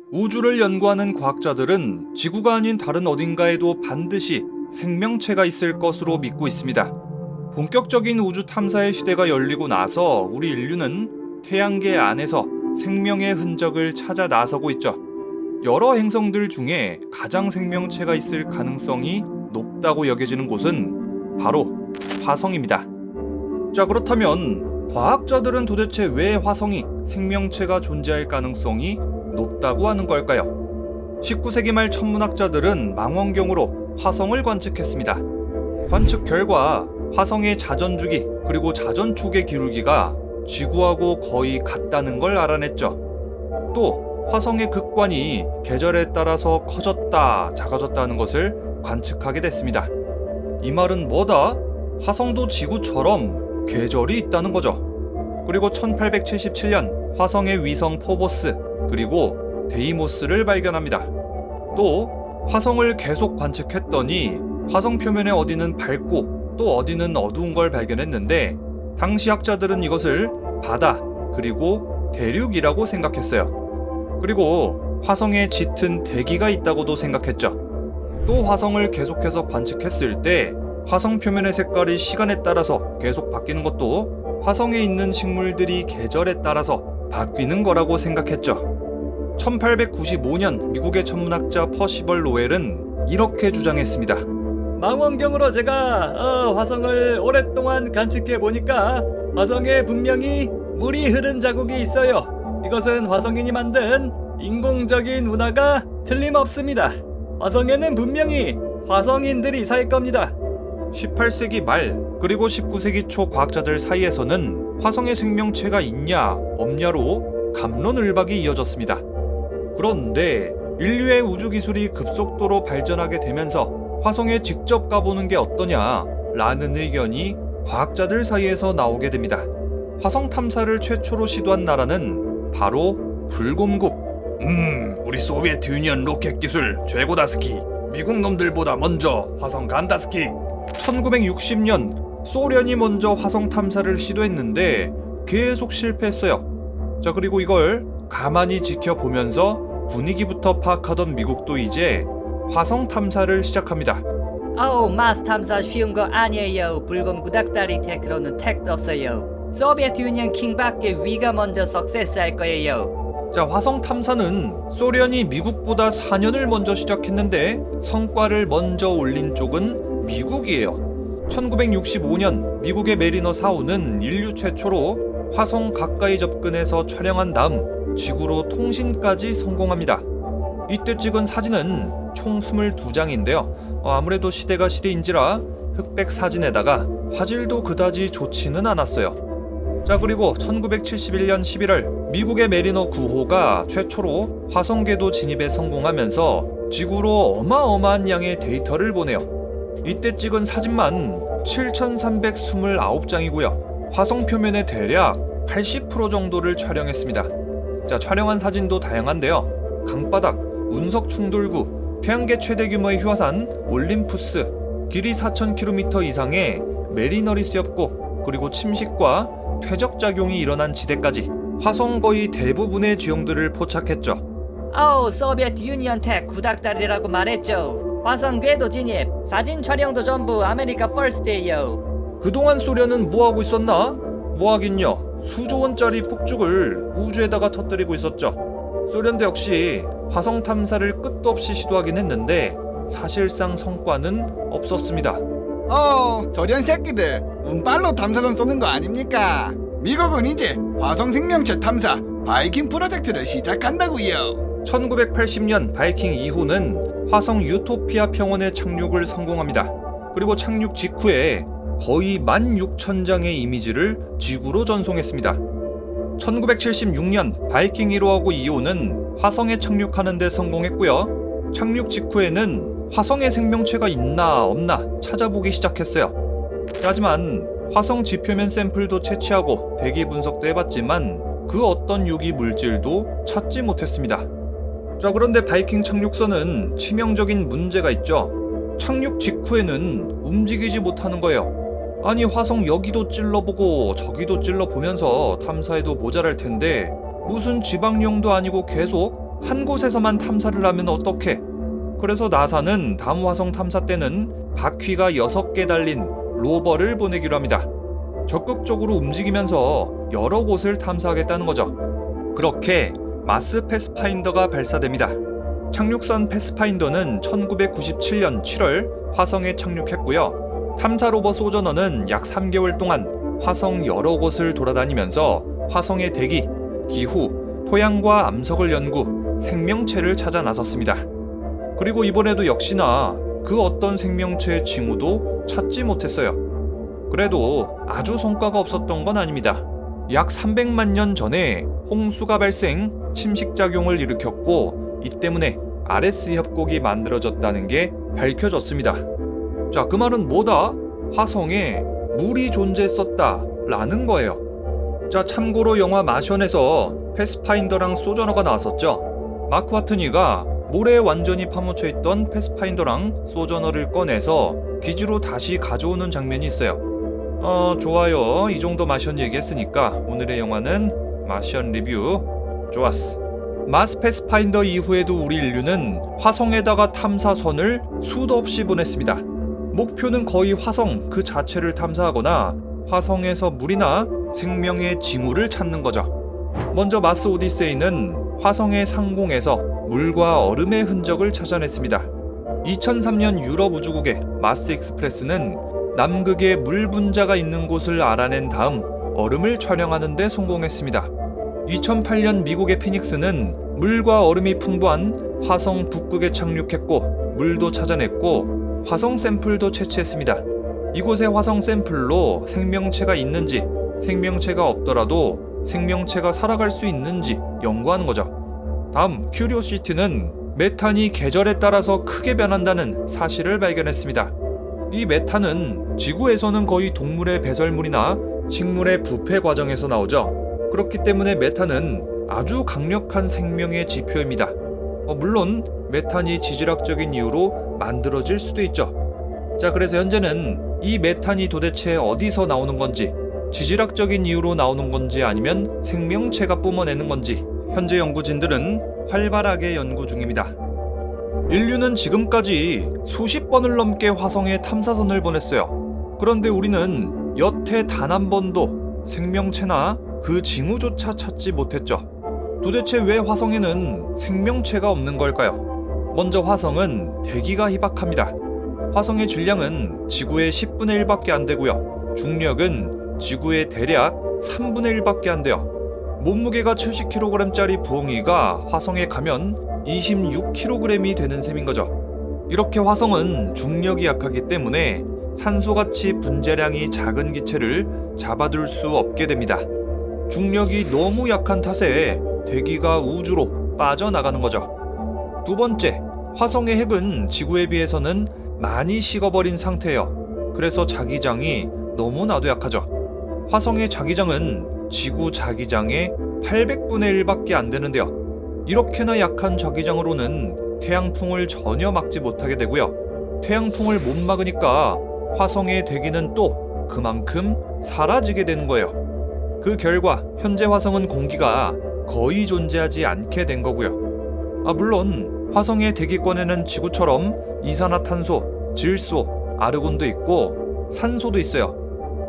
우주를 연구하는 과학자들은 지구가 아닌 다른 어딘가에도 반드시 생명체가 있을 것으로 믿고 있습니다. 본격적인 우주 탐사의 시대가 열리고 나서 우리 인류는 태양계 안에서 생명의 흔적을 찾아 나서고 있죠. 여러 행성들 중에 가장 생명체가 있을 가능성이 높다고 여겨지는 곳은 바로 화성입니다. 자, 그렇다면 과학자들은 도대체 왜 화성이 생명체가 존재할 가능성이 높다고 하는 걸까요? 19세기 말 천문학자들은 망원경으로 화성을 관측했습니다. 관측 결과 화성의 자전주기 그리고 자전축의 기울기가 지구하고 거의 같다는 걸 알아냈죠. 또 화성의 극관이 계절에 따라서 커졌다 작아졌다는 것을 관측하게 됐습니다. 이 말은 뭐다? 화성도 지구처럼 계절이 있다는 거죠. 그리고 1877년 화성의 위성 포보스 그리고 데이모스를 발견합니다. 또 화성을 계속 관측했더니 화성 표면의 어디는 밝고 또 어디는 어두운 걸 발견했는데 당시 학자들은 이것을 바다 그리고 대륙이라고 생각했어요. 그리고 화성에 짙은 대기가 있다고도 생각했죠. 또 화성을 계속해서 관측했을 때 화성 표면의 색깔이 시간에 따라서 계속 바뀌는 것도 화성에 있는 식물들이 계절에 따라서 바뀌는 거라고 생각했죠. 1895년 미국의 천문학자 퍼시벌 로웰은 이렇게 주장했습니다. 망원경으로 제가 화성을 오랫동안 관측해 보니까 화성에 분명히 물이 흐른 자국이 있어요. 이것은 화성인이 만든 인공적인 운하가 틀림없습니다. 화성에는 분명히 화성인들이 살 겁니다. 18세기 말 그리고 19세기 초 과학자들 사이에서는 화성에 생명체가 있냐 없냐로 갑론을박이 이어졌습니다. 그런데 인류의 우주 기술이 급속도로 발전하게 되면서 화성에 직접 가보는 게 어떠냐 라는 의견이 과학자들 사이에서 나오게 됩니다. 화성 탐사를 최초로 시도한 나라는 바로 불곰국. 우리 소비에트 유니언 로켓 기술 최고다스키. 미국 놈들보다 먼저 화성 간다스키. 1960년 소련이 먼저 화성 탐사를 시도했는데 계속 실패했어요. 자, 그리고 이걸 가만히 지켜보면서 분위기부터 파악하던 미국도 이제 화성 탐사를 시작합니다. 마스 탐사 쉬운 거 아니에요. 붉은 구닥다리 테크로는 택도 없어요. 소비에트 유니언 킹밖에 위가 먼저 석세스 할 거예요. 자, 화성 탐사는 소련이 미국보다 4년을 먼저 시작했는데 성과를 먼저 올린 쪽은 미국이에요. 1965년 미국의 메리너 4호는 인류 최초로 화성 가까이 접근해서 촬영한 다음 지구로 통신까지 성공합니다. 이때 찍은 사진은 총 22장인데요. 아무래도 시대가 시대인지라 흑백 사진에다가 화질도 그다지 좋지는 않았어요. 자, 그리고 1971년 11월 미국의 메리너 9호가 최초로 화성 궤도 진입에 성공하면서 지구로 어마어마한 양의 데이터를 보내요. 이때 찍은 사진만 7,329장이고요. 화성 표면의 대략 80% 정도를 촬영했습니다. 자, 촬영한 사진도 다양한데요. 강바닥, 운석 충돌구, 태양계 최대 규모의 휴화산 올림푸스, 길이 4,000km 이상의 메리너리스 협곡, 그리고 침식과 퇴적작용이 일어난 지대까지 화성 거의 대부분의 지형들을 포착했죠. 소비에트 유니언 택 구닥다리라고 말했죠. 화성 궤도 진입, 사진 촬영도 전부 아메리카 퍼스트예요. 그동안 소련은 뭐하고 있었나? 뭐하긴요. 수조 원짜리 폭죽을 우주에다가 터뜨리고 있었죠. 소련도 역시 화성 탐사를 끝도 없이 시도하긴 했는데 사실상 성과는 없었습니다. 소련 새끼들 운빨로 탐사선 쏘는 거 아닙니까? 미국은 이제 화성 생명체 탐사 바이킹 프로젝트를 시작한다고요. 1980년 바이킹 2호는 화성 유토피아 평원에 착륙을 성공합니다. 그리고 착륙 직후에 거의 16,000장의 이미지를 지구로 전송했습니다. 1976년 바이킹 1호하고 2호는 화성에 착륙하는 데 성공했고요. 착륙 직후에는 화성에 생명체가 있나 없나 찾아보기 시작했어요. 하지만 화성 지표면 샘플도 채취하고 대기 분석도 해봤지만 그 어떤 유기 물질도 찾지 못했습니다. 자, 그런데 바이킹 착륙선은 치명적인 문제가 있죠. 착륙 직후에는 움직이지 못하는 거예요. 아니, 화성 여기도 찔러보고 저기도 찔러보면서 탐사해도 모자랄 텐데 무슨 지방령도 아니고 계속 한 곳에서만 탐사를 하면 어떡해? 그래서 나사는 다음 화성 탐사 때는 바퀴가 6개 달린 로버를 보내기로 합니다. 적극적으로 움직이면서 여러 곳을 탐사하겠다는 거죠. 그렇게 마스 패스파인더가 발사됩니다. 착륙선 패스파인더는 1997년 7월 화성에 착륙했고요. 탐사 로버 소저너는 약 3개월 동안 화성 여러 곳을 돌아다니면서 화성의 대기, 기후, 토양과 암석을 연구, 생명체를 찾아 나섰습니다. 그리고 이번에도 역시나 그 어떤 생명체의 징후도 찾지 못했어요. 그래도 아주 성과가 없었던 건 아닙니다. 약 300만 년 전에 홍수가 발생, 침식작용을 일으켰고 이 때문에 아레스 협곡이 만들어졌다는 게 밝혀졌습니다. 자, 그 말은 뭐다? 화성에 물이 존재했었다 라는 거예요. 자, 참고로 영화 마션에서 패스파인더랑 소저너가 나왔었죠. 마크 와트니가 모래에 완전히 파묻혀 있던 패스파인더랑 소저너를 꺼내서 기지로 다시 가져오는 장면이 있어요. 좋아요. 이 정도 마션 얘기했으니까 오늘의 영화는 마션 리뷰. 좋았어. 마스 패스파인더 이후에도 우리 인류는 화성에다가 탐사선을 수도 없이 보냈습니다. 목표는 거의 화성 그 자체를 탐사하거나 화성에서 물이나 생명의 징후를 찾는 거죠. 먼저 마스 오디세이는 화성의 상공에서 물과 얼음의 흔적을 찾아냈습니다. 2003년 유럽 우주국의 마스 익스프레스는 남극에 물 분자가 있는 곳을 알아낸 다음 얼음을 촬영하는 데 성공했습니다. 2008년 미국의 피닉스는 물과 얼음이 풍부한 화성 북극에 착륙했고 물도 찾아냈고 화성 샘플도 채취했습니다. 이곳의 화성 샘플로 생명체가 있는지, 생명체가 없더라도 생명체가 살아갈 수 있는지 연구하는 거죠. 다음 큐리오시티는 메탄이 계절에 따라서 크게 변한다는 사실을 발견했습니다. 이 메탄은 지구에서는 거의 동물의 배설물이나 식물의 부패 과정에서 나오죠. 그렇기 때문에 메탄은 아주 강력한 생명의 지표입니다. 물론 메탄이 지질학적인 이유로 만들어질 수도 있죠. 자, 그래서 현재는 이 메탄이 도대체 어디서 나오는 건지, 지질학적인 이유로 나오는 건지 아니면 생명체가 뿜어내는 건지 현재 연구진들은 활발하게 연구 중입니다. 인류는 지금까지 수십 번을 넘게 화성에 탐사선을 보냈어요. 그런데 우리는 여태 단 한 번도 생명체나 그 징후조차 찾지 못했죠. 도대체 왜 화성에는 생명체가 없는 걸까요? 먼저 화성은 대기가 희박합니다. 화성의 질량은 지구의 10분의 1밖에 안 되고요. 중력은 지구의 대략 3분의 1밖에 안 돼요. 몸무게가 70kg짜리 부엉이가 화성에 가면 26kg이 되는 셈인 거죠. 이렇게 화성은 중력이 약하기 때문에 산소같이 분자량이 작은 기체를 잡아둘 수 없게 됩니다. 중력이 너무 약한 탓에 대기가 우주로 빠져나가는 거죠. 두 번째, 화성의 핵은 지구에 비해서는 많이 식어버린 상태예요. 그래서 자기장이 너무나도 약하죠. 화성의 자기장은 지구 자기장의 800분의 1밖에 안 되는데요. 이렇게나 약한 자기장으로는 태양풍을 전혀 막지 못하게 되고요. 태양풍을 못 막으니까 화성의 대기는 또 그만큼 사라지게 되는 거예요. 그 결과 현재 화성은 공기가 거의 존재하지 않게 된 거고요. 물론 화성의 대기권에는 지구처럼 이산화탄소, 질소, 아르곤도 있고 산소도 있어요.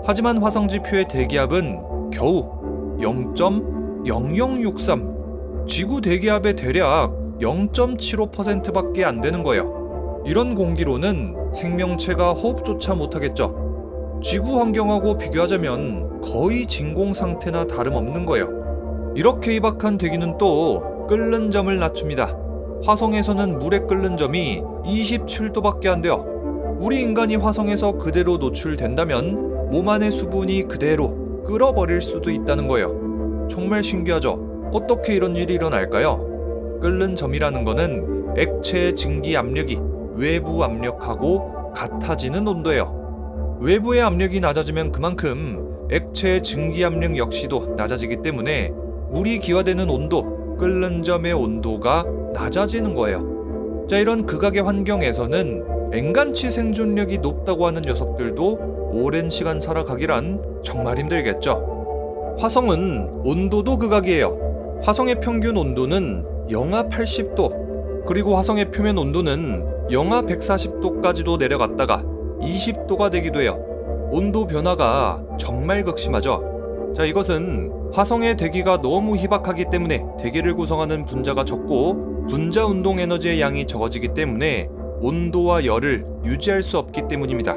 하지만 화성지표의 대기압은 겨우 0.0063, 지구 대기압의 대략 0.75%밖에 안 되는 거예요. 이런 공기로는 생명체가 호흡조차 못하겠죠. 지구 환경하고 비교하자면 거의 진공 상태나 다름없는 거예요. 이렇게 희박한 대기는 또 끓는 점을 낮춥니다. 화성에서는 물의 끓는 점이 27도밖에 안 돼요. 우리 인간이 화성에서 그대로 노출된다면 몸 안의 수분이 그대로 끓어버릴 수도 있다는 거예요. 정말 신기하죠? 어떻게 이런 일이 일어날까요? 끓는 점이라는 거는 액체의 증기 압력이 외부 압력하고 같아지는 온도예요. 외부의 압력이 낮아지면 그만큼 액체의 증기 압력 역시도 낮아지기 때문에 물이 기화되는 온도, 끓는 점의 온도가 낮아지는 거예요. 자, 이런 극악의 환경에서는 앵간치 생존력이 높다고 하는 녀석들도 오랜 시간 살아가기란 정말 힘들겠죠. 화성은 온도도 극악이에요. 화성의 평균 온도는 영하 80도, 그리고 화성의 표면 온도는 영하 140도까지도 내려갔다가 20도가 되기도 해요. 온도 변화가 정말 극심하죠. 자, 이것은 화성의 대기가 너무 희박하기 때문에 대기를 구성하는 분자가 적고 분자 운동 에너지의 양이 적어지기 때문에 온도와 열을 유지할 수 없기 때문입니다.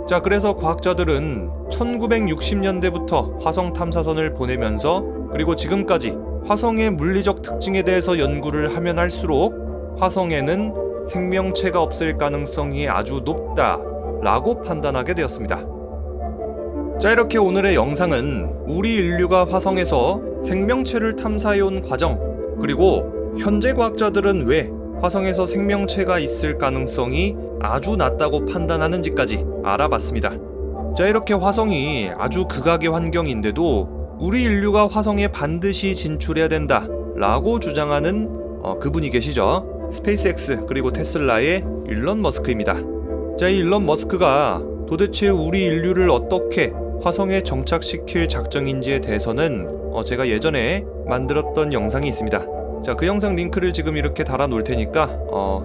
자, 그래서 과학자들은 1960년대부터 화성 탐사선을 보내면서 그리고 지금까지 화성의 물리적 특징에 대해서 연구를 하면 할수록 화성에는 생명체가 없을 가능성이 아주 높다라고 판단하게 되었습니다. 자, 이렇게 오늘의 영상은 우리 인류가 화성에서 생명체를 탐사해온 과정, 그리고 현재 과학자들은 왜 화성에서 생명체가 있을 가능성이 아주 낮다고 판단하는지까지 알아봤습니다. 자, 이렇게 화성이 아주 극악의 환경인데도 우리 인류가 화성에 반드시 진출해야 된다 라고 주장하는 그분이 계시죠. 스페이스X 그리고 테슬라의 일론 머스크입니다. 자, 이 일론 머스크가 도대체 우리 인류를 어떻게 화성에 정착시킬 작정인지에 대해서는 제가 예전에 만들었던 영상이 있습니다. 자, 그 영상 링크를 지금 이렇게 달아 놓을 테니까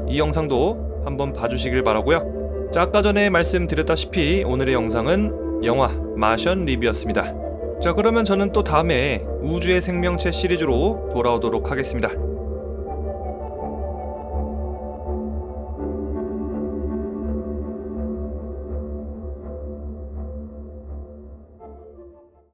이 영상도 한번 봐주시길 바라고요. 자, 아까 전에 말씀드렸다시피 오늘의 영상은 영화 마션 리뷰였습니다. 자, 그러면 저는 또 다음에 우주의 생명체 시리즈로 돌아오도록 하겠습니다.